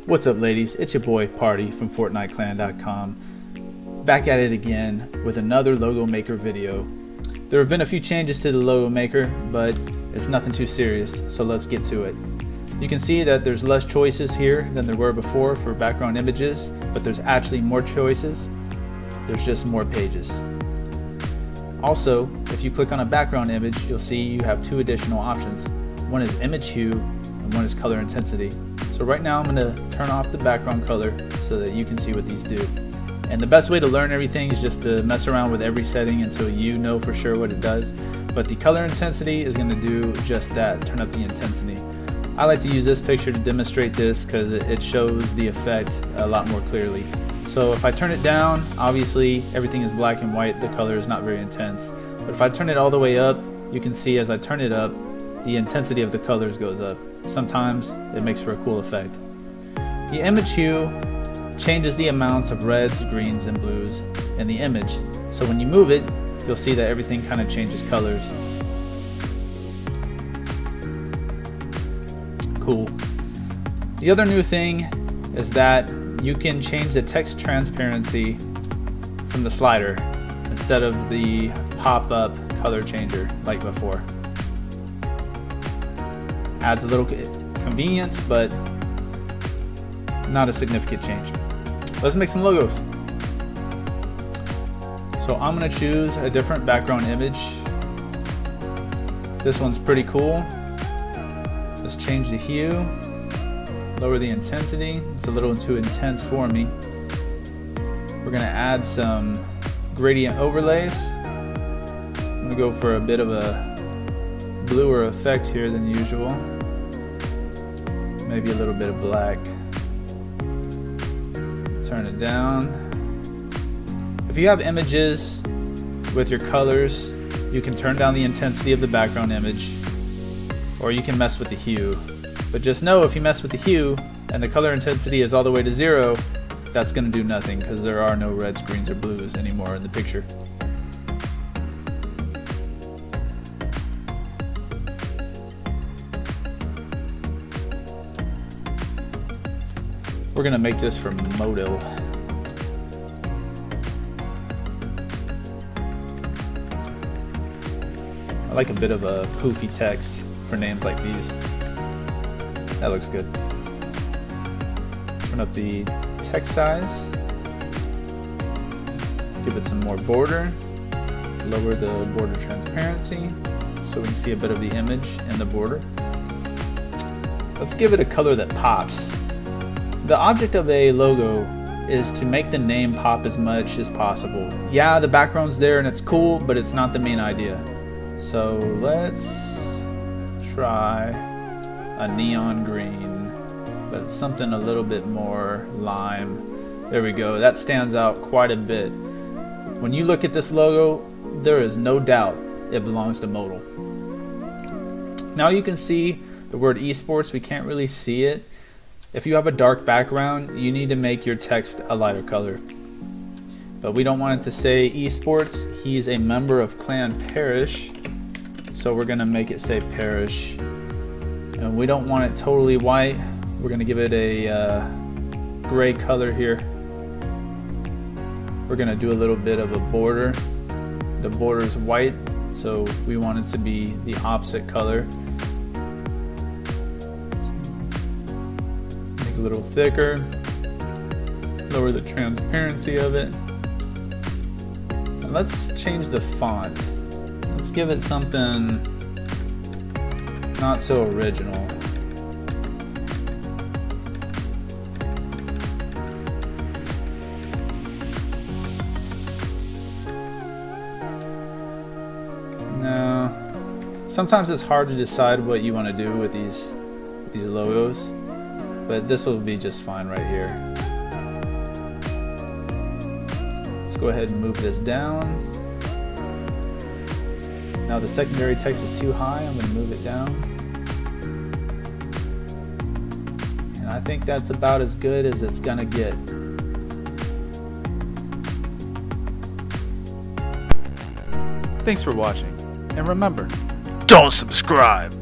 What's up, ladies? It's your boy Party from FortniteClan.com, back at it again with another logo maker video. There have been a few changes to the logo maker, but it's nothing too serious, so let's get to it. You can see that there's less choices here than there were before for background images, but there's actually more choices. There's just more pages. Also, if you click on a background image, you'll see you have two additional options. One is image hue and one is color intensity. So right now I'm going to turn off the background color so that you can see what these do. And the best way to learn everything is just to mess around with every setting until you know for sure what it does. But the color intensity is going to do just that, turn up the intensity. I like to use this picture to demonstrate this because it shows the effect a lot more clearly. So if I turn it down, obviously everything is black and white, the color is not very intense. But if I turn it all the way up, you can see as I turn it up, the intensity of the colors goes up. Sometimes it makes for a cool effect. The image hue changes the amounts of reds, greens, and blues in the image. So when you move it, you'll see that everything kind of changes colors. Cool. The other new thing is that you can change the text transparency from the slider instead of the pop-up color changer like before. Adds a little convenience, but not a significant change. Let's make some logos. So I'm going to choose a different background image. This one's pretty cool. Let's change the hue, lower the intensity. It's a little too intense for me. We're going to add some gradient overlays. I'm going to go for a bit of a bluer effect here than usual. Maybe a little bit of black. Turn it down. If you have images with your colors, you can turn down the intensity of the background image, or you can mess with the hue. But just know if you mess with the hue and the color intensity is all the way to 0, that's going to do nothing because there are no reds, greens, or blues anymore in the picture. We're going to make this for Moto. I like a bit of a poofy text for names like these. That looks good. Turn up the text size. Give it some more border. Lower the border transparency so we can see a bit of the image and the border. Let's give it a color that pops. The object of a logo is to make the name pop as much as possible. Yeah, the background's there and it's cool, but it's not the main idea. So let's try a neon green, but it's something a little bit more lime. There we go. That stands out quite a bit. When you look at this logo, there is no doubt it belongs to Modal. Now you can see the word esports. We can't really see it. If you have a dark background, you need to make your text a lighter color. But we don't want it to say esports. He's a member of Clan Parish, so we're gonna make it say Parish. And we don't want it totally white. We're gonna give it a gray color here. We're gonna do a little bit of a border. The border is white, so we want it to be the opposite color. A little thicker, lower the transparency of it, and let's change the font. Let's give it something not so original. Now, sometimes it's hard to decide what you want to do with these logos, but this will be just fine right here. Let's go ahead and move this down. Now the secondary text is too high, I'm going to move it down. And I think that's about as good as it's going to get. Thanks for watching, and remember, don't subscribe!